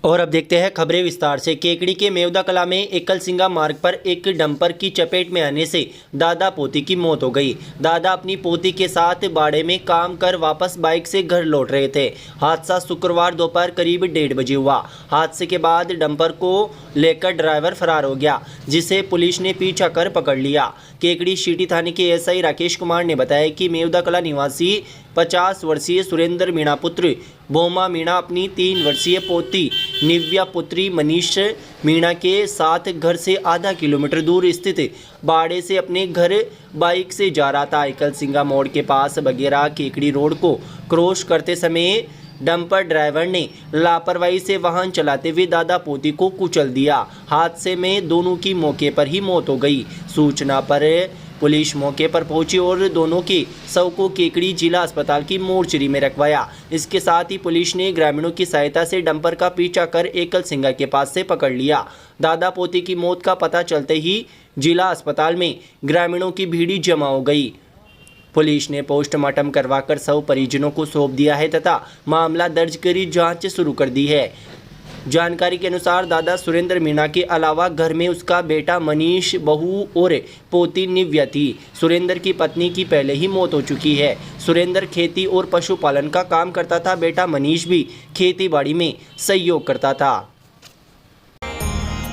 और अब देखते हैं खबरें विस्तार से। केकड़ी के मेवदा कला में एकलसिंगा मार्ग पर एक डंपर की चपेट में आने से दादा पोती की मौत हो गई। दादा अपनी पोती के साथ बाड़े में काम कर वापस बाइक से घर लौट रहे थे। हादसा शुक्रवार दोपहर करीब 1:30 बजे हुआ। हादसे के बाद डंपर को लेकर ड्राइवर फरार हो गया, जिसे पुलिस ने पीछा कर पकड़ लिया। केकड़ी सिटी थाने के एसआई राकेश कुमार ने बताया कि मेवदा कला निवासी 50 वर्षीय सुरेंद्र मीणा पुत्र बोमा मीणा अपनी 3 वर्षीय पोती निव्या पुत्री मनीष मीणा के साथ घर से आधा किलोमीटर दूर स्थित बाड़े से अपने घर बाइक से जा रहा था। एकलसिंगा मोड़ के पास बगेरा केकड़ी रोड को क्रॉस करते समय डंपर ड्राइवर ने लापरवाही से वाहन चलाते हुए दादा पोती को कुचल दिया। हादसे में दोनों की मौके पर ही मौत हो गई। सूचना पर पुलिस मौके पर पहुंची और दोनों के शव को केकड़ी जिला अस्पताल की मोर्चरी में रखवाया। इसके साथ ही पुलिस ने ग्रामीणों की सहायता से डंपर का पीछा कर एकलसिंगा के पास से पकड़ लिया। दादा पोती की मौत का पता चलते ही जिला अस्पताल में ग्रामीणों की भीड़ जमा हो गई। पुलिस ने पोस्टमार्टम करवाकर शव परिजनों को सौंप दिया है तथा मामला दर्ज कर जांच शुरू कर दी है। जानकारी के अनुसार दादा सुरेंद्र मीणा के अलावा घर में उसका बेटा मनीष, बहू और पोती निव्या थी। सुरेंद्र की पत्नी की पहले ही मौत हो चुकी है। सुरेंद्र खेती और पशुपालन का काम करता था। बेटा मनीष भी खेती बाड़ी में सहयोग करता था।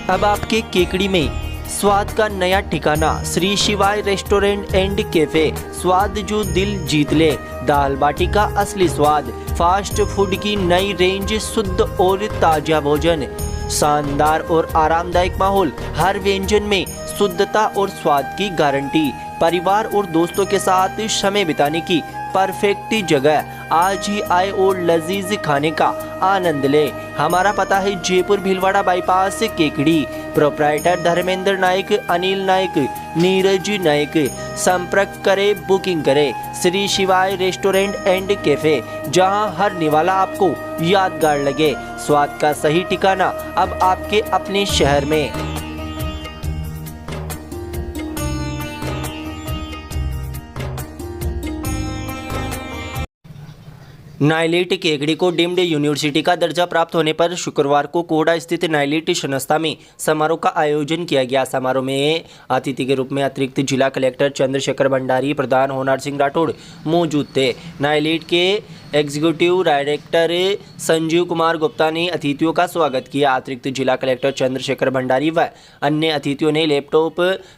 अब आपके केकड़ी में स्वाद का नया ठिकाना श्री शिवाय रेस्टोरेंट एंड कैफे। स्वाद जो दिल जीत ले। दाल बाटी का असली स्वाद, फास्ट फूड की नई रेंज, शुद्ध और ताजा भोजन, शानदार और आरामदायक माहौल, हर व्यंजन में शुद्धता और स्वाद की गारंटी। परिवार और दोस्तों के साथ समय बिताने की परफेक्ट जगह। आज ही आए और लजीज खाने का आनंद ले। हमारा पता है जयपुर भीलवाड़ा बाईपास केकड़ी। प्रोप्राइटर धर्मेंद्र नायक, अनिल नायक, नीरज नायक। संपर्क करे, बुकिंग करे। श्री शिवाय रेस्टोरेंट एंड कैफे, जहां हर निवाला आपको यादगार लगे। स्वाद का सही ठिकाना अब आपके अपने शहर में। नाइलिट केकड़ी को डीम्ड यूनिवर्सिटी का दर्जा प्राप्त होने पर शुक्रवार को कोहड़ा स्थित नाइलिट संस्था में समारोह का आयोजन किया गया। समारोह में अतिथि के रूप में अतिरिक्त जिला कलेक्टर चंद्रशेखर भंडारी, प्रधान होनार सिंह राठौड़ मौजूद थे। नाइलिट के एग्जीक्यूटिव डायरेक्टर संजीव कुमार गुप्ता ने अतिथियों का स्वागत किया। अतिरिक्त जिला कलेक्टर चंद्रशेखर भंडारी व अन्य अतिथियों ने लैपटॉप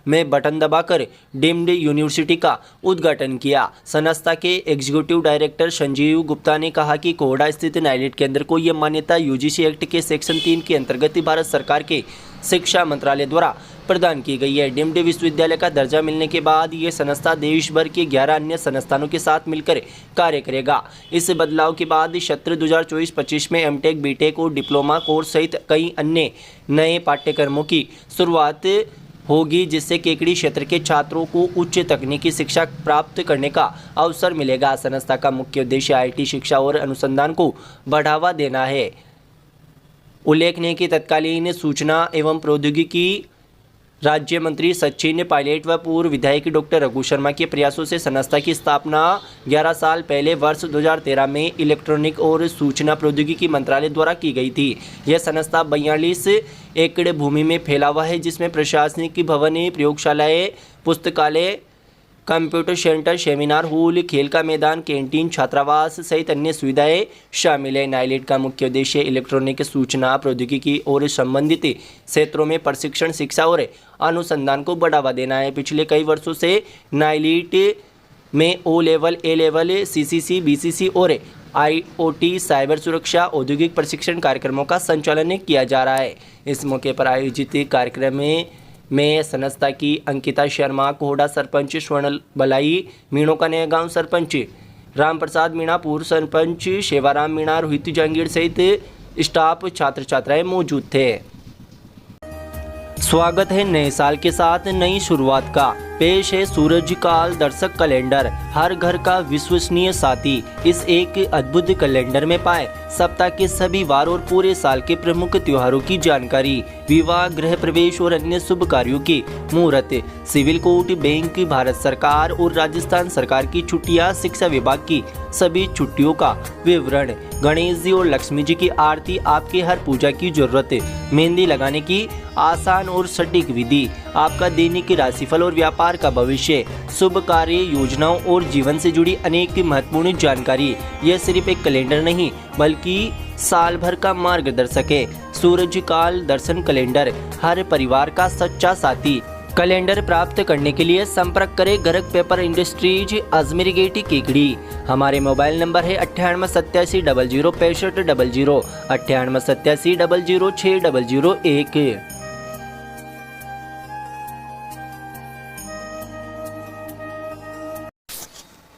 में बटन दबाकर डीम्ड यूनिवर्सिटी का उद्घाटन किया। संस्था के एग्जीक्यूटिव डायरेक्टर संजीव गुप्ता ने कहा कि कोहड़ा स्थित नाइलिट केंद्र को यह मान्यता यूजीसी एक्ट के सेक्शन 3 के अंतर्गत भारत सरकार के शिक्षा मंत्रालय द्वारा प्रदान की गई है। डीम्ड विश्वविद्यालय का दर्जा मिलने के बाद ये संस्था देश भर के 11 अन्य संस्थानों के साथ मिलकर कार्य करेगा। इस बदलाव के बाद सत्र 2024-25 में एमटेक, बीटेक और डिप्लोमा कोर्स सहित कई अन्य नए पाठ्यक्रमों की शुरुआत होगी, जिससे केकड़ी क्षेत्र के छात्रों को उच्च तकनीकी शिक्षा प्राप्त करने का अवसर मिलेगा। संस्था का मुख्य उद्देश्य आईटी शिक्षा और अनुसंधान को बढ़ावा देना है। उल्लेखनीय कि तत्कालीन सूचना एवं प्रौद्योगिकी राज्य मंत्री सचिन पायलट व पूर्व विधायक डॉक्टर रघु शर्मा के प्रयासों से संस्था की स्थापना 11 साल पहले वर्ष 2013 में इलेक्ट्रॉनिक और सूचना प्रौद्योगिकी मंत्रालय द्वारा की गई थी। यह संस्था 42 एकड़ भूमि में फैला हुआ है, जिसमें प्रशासनिक भवन, प्रयोगशालाएं, पुस्तकालय, कंप्यूटर सेंटर, सेमिनार हॉल, खेल का मैदान, कैंटीन, छात्रावास सहित अन्य सुविधाएं शामिल है। नाइलिट का मुख्य उद्देश्य इलेक्ट्रॉनिक सूचना प्रौद्योगिकी और संबंधित क्षेत्रों में प्रशिक्षण, शिक्षा और अनुसंधान को बढ़ावा देना है। पिछले कई वर्षों से नाइलिट में ओ लेवल, ए लेवल, सीसीसी, बीसीसी और आईओटी, साइबर सुरक्षा, औद्योगिक प्रशिक्षण कार्यक्रमों का संचालन किया जा रहा है। इस मौके पर आयोजित कार्यक्रम में संस्था की अंकिता शर्मा, कोहड़ा सरपंच स्वर्ण बलाई, मीणों का नया गांव सरपंच राम प्रसाद मीणा, पूर्व सरपंच शेवाराम मीणा, रोहित जहांगीर सहित स्टाफ, छात्र छात्राएं मौजूद थे। स्वागत है नए साल के साथ नई शुरुआत का। पेश है सूरज काल दर्शक कैलेंडर, हर घर का विश्वसनीय साथी। इस एक अद्भुत कैलेंडर में पाए सप्ताह के सभी वार और पूरे साल के प्रमुख त्योहारों की जानकारी, विवाह, गृह प्रवेश और अन्य शुभ कार्यों की मुहूर्त, सिविल कोर्ट, बैंक, भारत सरकार और राजस्थान सरकार की छुट्टियां, शिक्षा विभाग की सभी छुट्टियों का विवरण, गणेश जी और लक्ष्मी जी की आरती, आपके हर पूजा की जरूरत, मेहंदी लगाने की आसान और सटीक विधि, आपका दैनिक राशिफल और व्यापार का भविष्य, शुभ कार्य योजनाओं और जीवन से जुड़ी अनेक महत्वपूर्ण जानकारी। यह सिर्फ एक कैलेंडर नहीं बल्कि साल भर का मार्गदर्शक है। सूरज काल दर्शन कैलेंडर, हर परिवार का सच्चा साथी। कैलेंडर प्राप्त करने के लिए संपर्क करें Garg paper industries, Ajmer gate, Kekri. हमारे मोबाइल नंबर है 9887006500, 9887006001।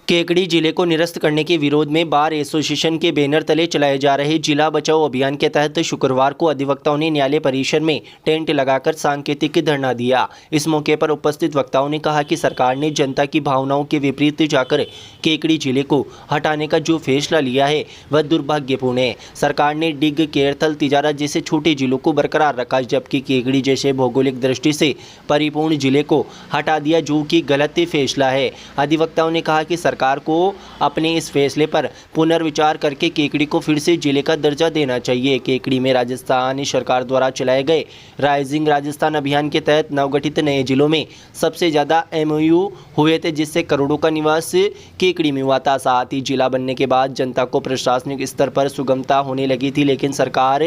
केकड़ी जिले को निरस्त करने के विरोध में बार एसोसिएशन के बैनर तले चलाए जा रहे जिला बचाओ अभियान के तहत शुक्रवार को अधिवक्ताओं ने न्यायालय परिसर में टेंट लगाकर सांकेतिक धरना दिया। इस मौके पर उपस्थित वक्ताओं ने कहा कि सरकार ने जनता की भावनाओं के विपरीत जाकर केकड़ी जिले को हटाने का जो फैसला लिया है वह दुर्भाग्यपूर्ण है। सरकार ने डिग, केरथल, तिजारा जैसे छोटे जिलों को बरकरार रखा, जबकि केकड़ी जैसे भौगोलिक दृष्टि से परिपूर्ण जिले को हटा दिया, जो कि गलत फैसला है। अधिवक्ताओं ने कहा कि सरकार को अपने इस फैसले पर पुनर्विचार करके केकड़ी को फिर से जिले का दर्जा देना चाहिए। केकड़ी में राजस्थान सरकार द्वारा चलाए गए राइजिंग राजस्थान अभियान के तहत नवगठित नए जिलों में सबसे ज़्यादा एमओयू हुए थे, जिससे करोड़ों का निवास केकड़ी में हुआ था। साथ ही जिला बनने के बाद जनता को प्रशासनिक स्तर पर सुगमता होने लगी थी, लेकिन सरकार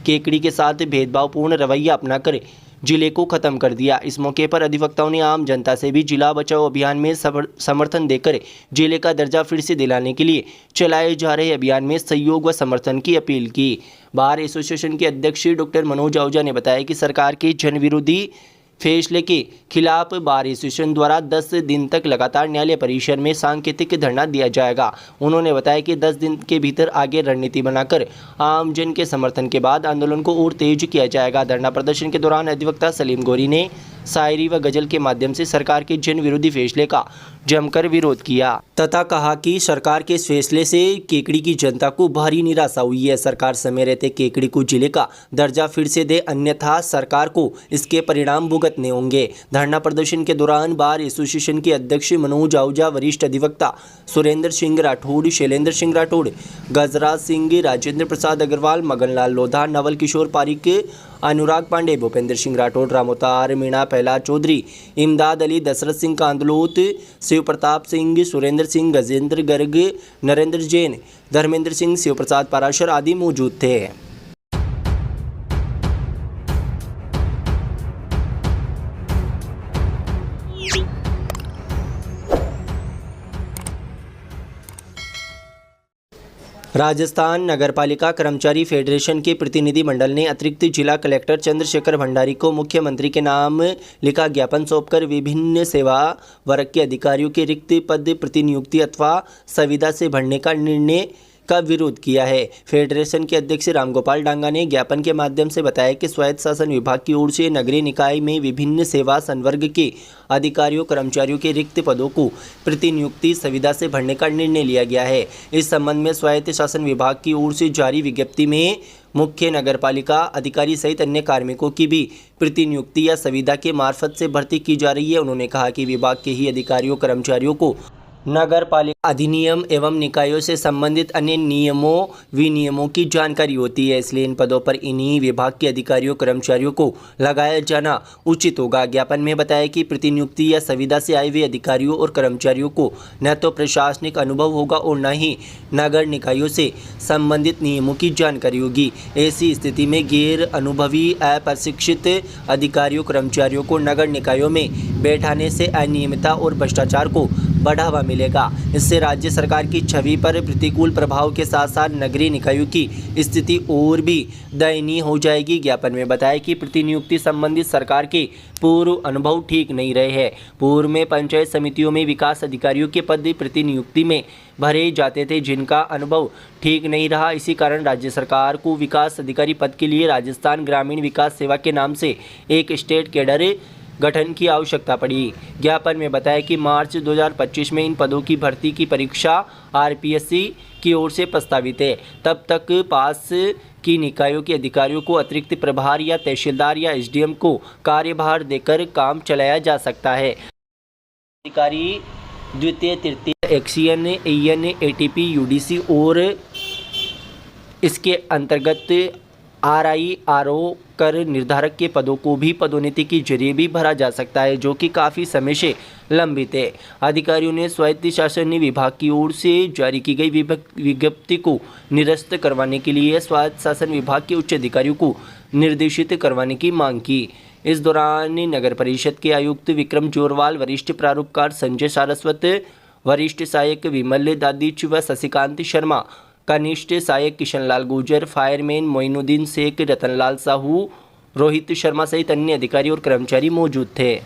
केकड़ी के साथ भेदभावपूर्ण रवैया अपनाकर जिले को खत्म कर दिया। इस मौके पर अधिवक्ताओं ने आम जनता से भी जिला बचाओ अभियान में समर्थन देकर जिले का दर्जा फिर से दिलाने के लिए चलाए जा रहे अभियान में सहयोग व समर्थन की अपील की। बार एसोसिएशन के अध्यक्ष डॉक्टर मनोज आहूजा ने बताया कि सरकार के जनविरोधी फैसले के खिलाफ बार एसोसिएशन द्वारा 10 दिन तक लगातार न्यायालय परिसर में सांकेतिक धरना दिया जाएगा। उन्होंने बताया कि 10 दिन के भीतर आगे रणनीति बनाकर आम जन के समर्थन के बाद आंदोलन को और तेज किया जाएगा। धरना प्रदर्शन के दौरान अधिवक्ता सलीम गौरी ने शायरी व गजल के माध्यम से सरकार के जन विरोधी फैसले का जमकर विरोध किया तथा कहा कि सरकार के इस फैसले से केकड़ी की जनता को भारी निराशा हुई है। सरकार समय रहते केकड़ी को जिले का दर्जा फिर से दे, अन्यथा सरकार को इसके परिणाम भुगतने होंगे। धरना प्रदर्शन के दौरान बार एसोसिएशन के अध्यक्ष मनोज आहूजा, वरिष्ठ अधिवक्ता सुरेंद्र सिंह राठौड़, शैलेंद्र सिंह राठौड़, गजराज सिंह, राजेंद्र प्रसाद अग्रवाल, मगनलाल लोधा, नवल किशोर पारिक, अनुराग पांडे, भूपेंद्र सिंह राठौड़, रामोतार मीणा, पहला चौधरी, इमदाद अली, दशरथ सिंह कांदलोत, शिव प्रताप सिंह, सुरेंद्र सिंह, गजेंद्र गर्ग, नरेंद्र जैन, धर्मेंद्र सिंह, शिव प्रसाद पाराशर आदि मौजूद थे। राजस्थान नगरपालिका कर्मचारी फेडरेशन के प्रतिनिधि मंडल ने अतिरिक्त जिला कलेक्टर चंद्रशेखर भंडारी को मुख्यमंत्री के नाम लिखा ज्ञापन सौंपकर विभिन्न सेवा वर्ग के अधिकारियों के रिक्त पद प्रतिनियुक्ति अथवा संविदा से भरने का निर्णय का विरोध किया है। फेडरेशन के अध्यक्ष रामगोपाल डांगा ने ज्ञापन के माध्यम से बताया कि स्वायत्त शासन विभाग की ओर से नगरीय निकाय में विभिन्न सेवा संवर्ग के अधिकारियों कर्मचारियों के रिक्त पदों को प्रतिनियुक्ति संविदा से भरने का निर्णय लिया गया है। इस संबंध में स्वायत्त शासन विभाग की ओर से जारी विज्ञप्ति में मुख्य नगरपालिका अधिकारी सहित अन्य कार्मिकों की भी प्रतिनियुक्ति या संविदा के मार्फत से भर्ती की जा रही है। उन्होंने कहा कि विभाग के ही अधिकारियों कर्मचारियों को नगर पालिका अधिनियम एवं निकायों से संबंधित अन्य नियमों विनियमों की जानकारी होती है, इसलिए इन पदों पर इन्हीं विभाग के अधिकारियों कर्मचारियों को लगाया जाना उचित होगा। ज्ञापन में बताया कि प्रतिनियुक्ति या संविदा से आए हुए अधिकारियों और कर्मचारियों को न तो प्रशासनिक अनुभव होगा और न ही नगर निकायों से संबंधित नियमों की जानकारी होगी। ऐसी स्थिति में गैर अनुभवी अप्रशिक्षित अधिकारियों कर्मचारियों को नगर निकायों में बैठाने से अनियमितता और भ्रष्टाचार को बढ़ावा मिलेगा। इससे राज्य सरकार की छवि पर प्रतिकूल प्रभाव के साथ साथ नगरीय निकायों की स्थिति और भी दयनीय हो जाएगी। ज्ञापन में बताया कि प्रतिनियुक्ति संबंधित सरकार के पूर्व अनुभव ठीक नहीं रहे हैं। पूर्व में पंचायत समितियों में विकास अधिकारियों के पद प्रतिनियुक्ति में भरे जाते थे, जिनका अनुभव ठीक नहीं रहा। इसी कारण राज्य सरकार को विकास अधिकारी पद के लिए राजस्थान ग्रामीण विकास सेवा के नाम से एक स्टेट कैडर गठन की आवश्यकता पड़ी। ज्ञापन में बताया कि मार्च 2025 में इन पदों की भर्ती की परीक्षा आरपीएससी की ओर से प्रस्तावित है। तब तक पास की निकायों के अधिकारियों को अतिरिक्त प्रभार या तहसीलदार या एसडीएम को कार्यभार देकर काम चलाया जा सकता है। अधिकारी द्वितीय तृतीय एक्सीएन एएन एटीपी यूडीसी और इसके अंतर्गत आरआई आरओ कर निर्धारक के पदों को भी पदोन्नति के जरिए भी भरा जा सकता है, जो कि काफ़ी समय से लंबित है। अधिकारियों ने स्वायत्त शासन विभाग की ओर से जारी की गई विज्ञप्ति को निरस्त करवाने के लिए स्वायत्त शासन विभाग के उच्च अधिकारियों को निर्देशित करवाने की मांग की। इस दौरान नगर परिषद के आयुक्त विक्रम जोरवाल, वरिष्ठ प्रारूपकार संजय सारस्वत, वरिष्ठ सहायक विमल दादीच व शशिकांत शर्मा, कनिष्ठ सहायक किशनलाल गुर्जर, फायरमैन मोइनुद्दीन शेख, रतनलाल साहू, रोहित शर्मा सहित अन्य अधिकारी और कर्मचारी मौजूद थे।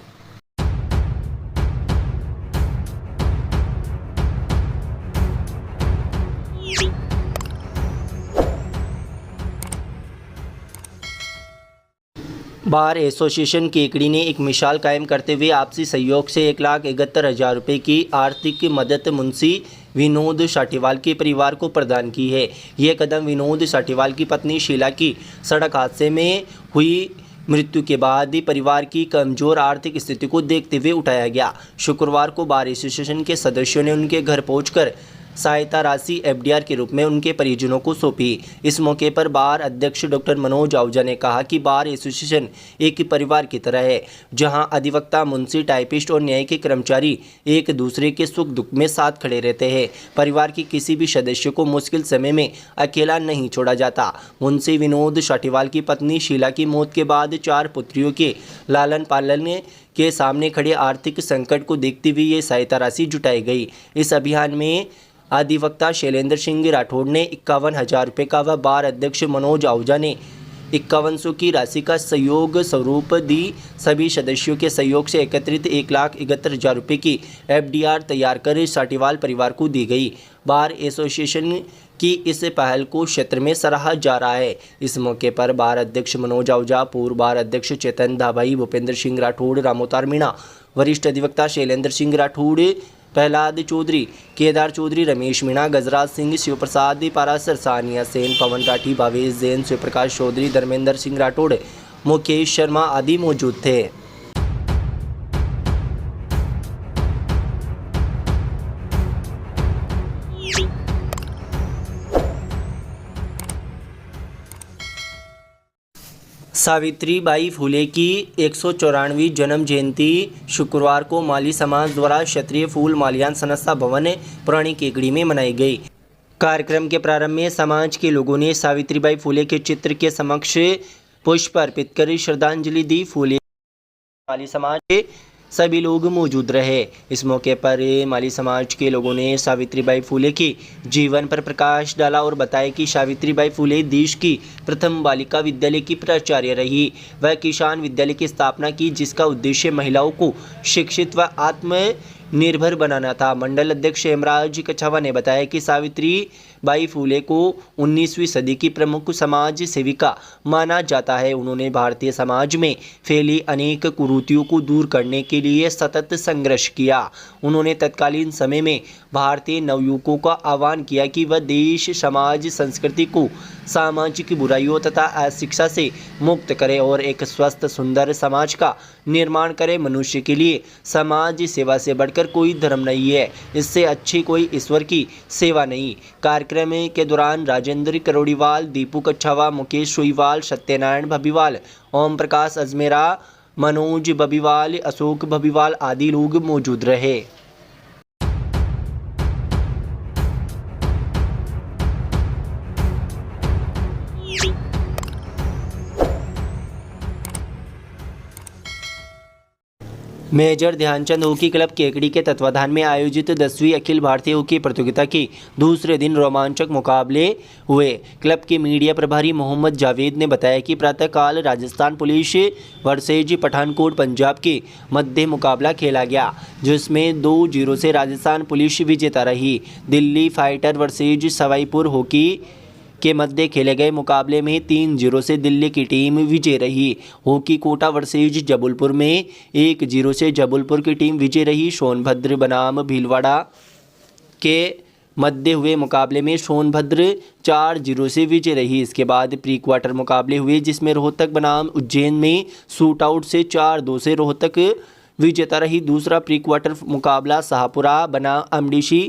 बार एसोसिएशन केकड़ी ने एक मिसाल कायम करते हुए आपसी सहयोग से 1,71,000 रुपये की आर्थिक मदद मुंशी विनोद साठीवाल के परिवार को प्रदान की है। यह कदम विनोद साठीवाल की पत्नी शीला की सड़क हादसे में हुई मृत्यु के बाद परिवार की कमजोर आर्थिक स्थिति को देखते हुए उठाया गया। शुक्रवार को बार एसोसिएशन के सदस्यों ने उनके घर पहुंचकर सहायता राशि एफडीआर के रूप में उनके परिजनों को सौंपी। इस मौके पर बार अध्यक्ष डॉक्टर मनोज आहूजा ने कहा कि बार एसोसिएशन एक परिवार की तरह है, जहां अधिवक्ता, मुंशी, टाइपिस्ट और न्याय के कर्मचारी एक दूसरे के सुख दुख में साथ खड़े रहते हैं। परिवार के किसी भी सदस्य को मुश्किल समय में अकेला नहीं छोड़ा जाता। मुंशी विनोद साठीवाल की पत्नी शीला की मौत के बाद 4 पुत्रियों के लालन पालन के सामने खड़े आर्थिक संकट को देखते हुए ये सहायता राशि जुटाई गई। इस अभियान में अधिवक्ता शैलेंद्र सिंह राठौड़ ने 51,000 रुपये का व बार अध्यक्ष मनोज आहूजा ने 5100 की राशि का सहयोग स्वरूप दी। सभी सदस्यों के सहयोग से एकत्रित 1,71,000 रुपये की एफडीआर तैयार कर साठीवाल परिवार को दी गई। बार एसोसिएशन की इस पहल को क्षेत्र में सराहा जा रहा है। इस मौके पर बार अध्यक्ष मनोज आहूजा, पूर्व बार अध्यक्ष चेतन धाबाई, भूपेंद्र सिंह राठौड़, रामोतार मीणा, वरिष्ठ अधिवक्ता शैलेंद्र सिंह राठौड़, प्रहलाद चौधरी, केदार चौधरी, रमेश मीणा, गजराज सिंह, शिवप्रसाद पारासर, सानिया सेन, पवन राठी, भावेश जैन, शिवप्रकाश चौधरी, धर्मेंद्र सिंह राठौड़, मुकेश शर्मा आदि मौजूद थे। सावित्रीबाई फुले की 194वीं जन्म जयंती शुक्रवार को माली समाज द्वारा क्षत्रिय फूल माल्यान संस्था भवन पुरानी केकड़ी में मनाई गई। कार्यक्रम के प्रारंभ में समाज के लोगों ने सावित्रीबाई फुले के चित्र के समक्ष पुष्प अर्पित कर श्रद्धांजलि दी। फुले माली समाज के सभी लोग मौजूद रहे। इस मौके पर माली समाज के लोगों ने सावित्रीबाई फुले के जीवन पर प्रकाश डाला और बताया कि सावित्रीबाई फुले देश की प्रथम बालिका विद्यालय की प्राचार्य रही। वह किसान विद्यालय की स्थापना की, जिसका उद्देश्य महिलाओं को शिक्षित व आत्मनिर्भर बनाना था। मंडल अध्यक्ष हेमराज कछावा ने बताया कि सावित्रीबाई फुले को 19वीं सदी की प्रमुख समाज सेविका माना जाता है। उन्होंने भारतीय समाज में फैली अनेक कुरीतियों को दूर करने के लिए सतत संघर्ष किया। उन्होंने तत्कालीन समय में भारतीय नवयुवकों का आह्वान किया कि वह देश, समाज, संस्कृति को सामाजिक बुराइयों तथा अशिक्षा से मुक्त करे और एक स्वस्थ, सुंदर समाज का निर्माण करे। मनुष्य के लिए समाज सेवा से बढ़कर कोई धर्म नहीं है, इससे अच्छी कोई ईश्वर की सेवा नहीं। कार्यक्रम के दौरान राजेंद्र करोड़ीवाल, दीपू कच्छावा, मुकेश सोईवाल, सत्यनारायण भबीवाल, ओम प्रकाश अजमेरा, मनोज बबीवाल, अशोक बबीवाल आदि लोग मौजूद रहे। Major Dhyanchand hockey club Kekri के तत्वाधान में आयोजित 10वीं अखिल भारतीय हॉकी प्रतियोगिता के दूसरे दिन रोमांचक मुकाबले हुए। क्लब के मीडिया प्रभारी मोहम्मद जावेद ने बताया कि प्रातःकाल राजस्थान पुलिस वर्सेज पठानकोट पंजाब के मध्य मुकाबला खेला गया, जिसमें 2-0 से राजस्थान पुलिस विजेता रही। Delhi fighter versus Sawaipur hockey के मध्य खेले गए मुकाबले में 3-0 से दिल्ली की टीम विजय रही। हॉकी कोटा वर्सेज जबलपुर में 1-0 से जबलपुर की टीम विजय रही। सोनभद्र बनाम भीलवाड़ा के मध्य हुए मुकाबले में सोनभद्र 4-0 से विजय रही। इसके बाद प्री क्वार्टर मुकाबले हुए जिसमें रोहतक बनाम उज्जैन में शूट आउट से 4-2 से रोहतक विजेता रही। दूसरा प्री क्वार्टर मुकाबला शाहपुरा बनाम एमडीसी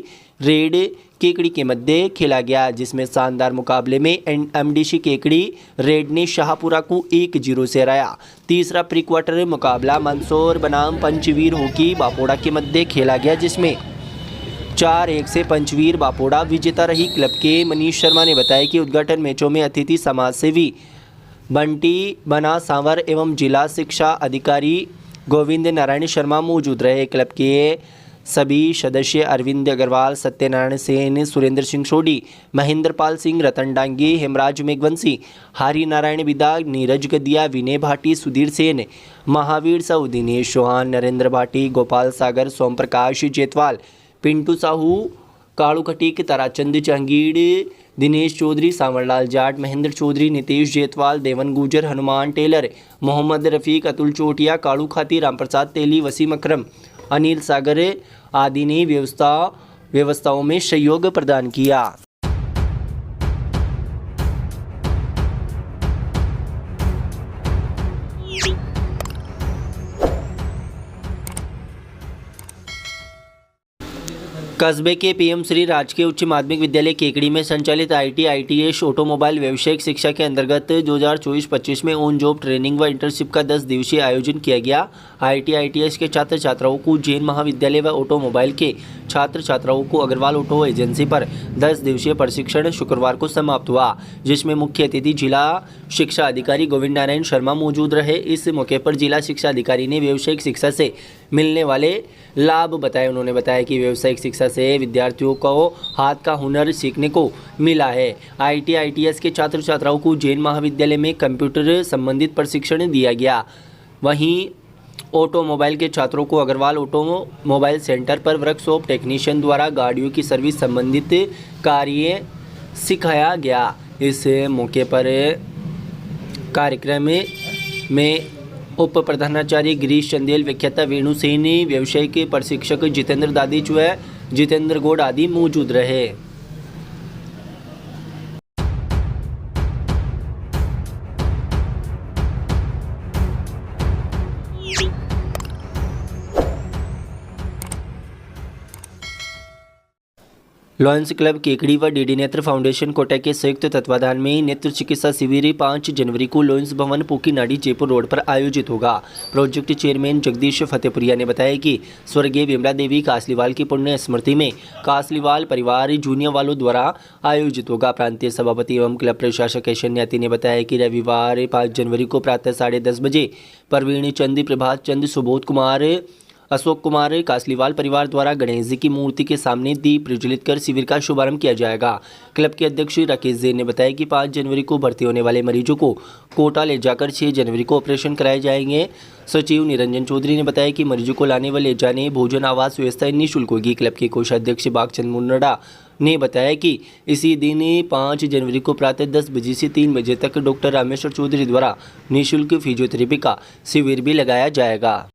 रेड केकड़ी के मध्य खेला गया, जिसमें शानदार मुकाबले में एमडीसी केकड़ी रेड ने शाहपुरा को 1-0 से हराया। तीसरा प्री क्वार्टर मुकाबला मंदसौर बनाम पंचवीर हॉकी बापोड़ा के मध्य खेला गया, जिसमें 4-1 से पंचवीर बापोड़ा विजेता रही। क्लब के मनीष शर्मा ने बताया कि उद्घाटन मैचों में अतिथि समाजसेवी बंटी बना सांवर एवं जिला शिक्षा अधिकारी गोविंद नारायण शर्मा मौजूद रहे। क्लब के सभी सदस्य अरविंद अग्रवाल, सत्यनारायण सेन, सुरेंद्र सिंह सोडी, महेंद्र पाल सिंह, रतन डांगी, हेमराज मेघवंशी, हरि नारायण बिदा, नीरज गदिया, विनय भाटी, सुधीर सेन, महावीर साहू, दिनेश चौहान, नरेंद्र भाटी, गोपाल सागर, सोम प्रकाश जेतवाल, पिंटू साहू, कालू खटीक, ताराचंद जहांगीर, दिनेश चौधरी, सांवरलाल जाट, महेंद्र चौधरी, नितेश जेतवाल, देवन गुजर, हनुमान टेलर, मोहम्मद रफ़ीक, अतुल चोटिया, कालू खाती, रामप्रसाद तेली, वसीम अकरम, अनिल सागर आदि ने व्यवस्थाओं में सहयोग प्रदान किया। कस्बे के पीएम श्री राजकीय उच्च माध्यमिक विद्यालय केकड़ी में संचालित ITITS ऑटोमोबाइल व्यावसायिक शिक्षा के अंतर्गत 2024-25 में ऑन जॉब ट्रेनिंग व इंटर्नशिप का 10 दिवसीय आयोजन किया गया। ITITS के छात्र छात्राओं को जैन महाविद्यालय व ऑटोमोबाइल के छात्र छात्राओं को अग्रवाल ऑटो एजेंसी पर 10 दिवसीय प्रशिक्षण शुक्रवार को समाप्त हुआ, जिसमें मुख्य अतिथि जिला शिक्षा अधिकारी गोविंद नारायण शर्मा मौजूद रहे। इस मौके पर जिला शिक्षा अधिकारी ने व्यावसायिक शिक्षा से मिलने वाले लाभ बताए। उन्होंने बताया कि व्यावसायिक शिक्षा से विद्यार्थियों को हाथ का हुनर सीखने को मिला है। ITITS के छात्र छात्राओं को जैन महाविद्यालय में कंप्यूटर संबंधित प्रशिक्षण दिया गया। वहीं ऑटोमोबाइल के छात्रों को अग्रवाल ऑटोमोबाइल सेंटर पर वर्कशॉप टेक्नीशियन द्वारा गाड़ियों की सर्विस संबंधित कार्य सिखाया गया। इस मौके पर कार्यक्रम में उप प्रधानाचार्य गिरीश चंदेल, व्याख्याता वेणु सैनी, व्यवसायिक प्रशिक्षक जितेंद्र दादीच व जितेंद्र गौड़ आदि मौजूद रहे। लॉयंस क्लब केकड़ी व डीडी नेत्र फाउंडेशन कोटा के संयुक्त तत्वाधान में नेत्र चिकित्सा शिविर 5 जनवरी को लॉयंस भवन पोकीनाडी जयपुर रोड पर आयोजित होगा। प्रोजेक्ट चेयरमैन जगदीश फतेहपुरिया ने बताया कि स्वर्गीय विमला देवी कासलीवाल की पुण्य स्मृति में कासलीवाल परिवार जूनियावालों द्वारा आयोजित होगा। प्रांतीय सभापति एवं क्लब प्रशासक ऐश्वर्य न्याती ने बताया कि रविवार 5 जनवरी को प्रातः 10:30 बजे प्रवीण चंद, प्रभात चंद, सुबोध कुमार, अशोक कुमार कासलीवाल परिवार द्वारा गणेश जी की मूर्ति के सामने दीप प्रज्वलित कर शिविर का शुभारंभ किया जाएगा। क्लब के अध्यक्ष राकेश जैन ने बताया कि 5 जनवरी को भर्ती होने वाले मरीजों को कोटा ले जाकर 6 जनवरी को ऑपरेशन कराए जाएंगे। सचिव निरंजन चौधरी ने बताया कि मरीजों को लाने व ले जाने, भोजन, आवास व्यवस्था निःशुल्क होगी। क्लब के कोषाध्यक्ष बागचंद मुन्नड़ा ने बताया कि इसी दिन 5 जनवरी को प्रातः 10 बजे से 3 बजे तक डॉक्टर रामेश्वर चौधरी द्वारा निःशुल्क फिजियोथेरेपी का शिविर भी लगाया जाएगा।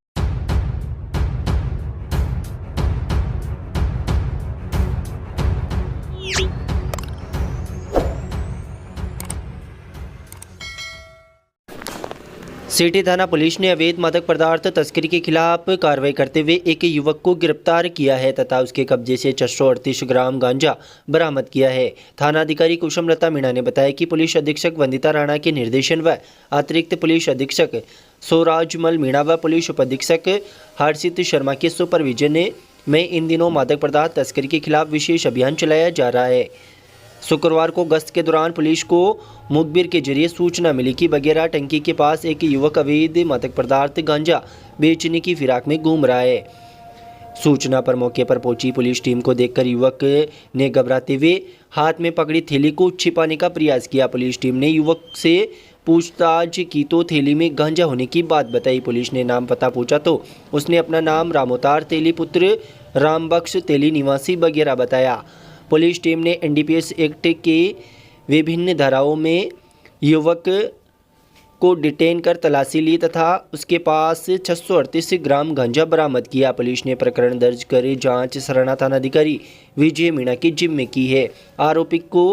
सिटी थाना पुलिस ने अवैध मादक पदार्थ तस्करी के खिलाफ कार्रवाई करते हुए एक युवक को गिरफ्तार किया है तथा उसके कब्जे से 638 ग्राम गांजा बरामद किया है। थाना अधिकारी कुसुमलता मीणा ने बताया कि पुलिस अधीक्षक वंदिता राणा के निर्देशन व अतिरिक्त पुलिस अधीक्षक सौराजमल मीणा व पुलिस उपाधीक्षक हर्षित शर्मा के सुपरविजन में इन दिनों मादक पदार्थ तस्करी के खिलाफ विशेष अभियान चलाया जा रहा है। शुक्रवार को गश्त के दौरान पुलिस को मुखबिर के जरिए सूचना मिली कि बगेरा टंकी के पास एक युवक अवैध मादक पदार्थ गांजा बेचने की फिराक में घूम रहा है। सूचना पर मौके पर पहुंची पुलिस टीम को देखकर युवक ने घबराते हुए हाथ में पकड़ी थैली को छिपाने का प्रयास किया। पुलिस टीम ने युवक से पूछताछ की तो थैली में गांजा होने की बात बताई। पुलिस ने नाम पता पूछा तो उसने अपना नाम रामोतार तेली पुत्र रामबख्श तेली निवासी बगेरा बताया। पुलिस टीम ने NDPS एक्ट के विभिन्न धाराओं में युवक को डिटेन कर तलाशी ली तथा उसके पास 638 ग्राम गांजा बरामद किया। पुलिस ने प्रकरण दर्ज कर जांच सराना थानाधिकारी विजय मीणा की जिम्मे की है। आरोपी को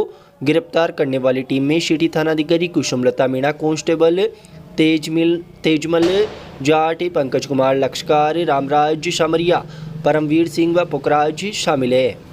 गिरफ्तार करने वाली टीम में सिटी थानाधिकारी कुसुमलता मीणा, कांस्टेबल तेजमल जाट, पंकज कुमार लक्षकार, रामराज शामरिया, परमवीर सिंह व पुखराज शामिल है।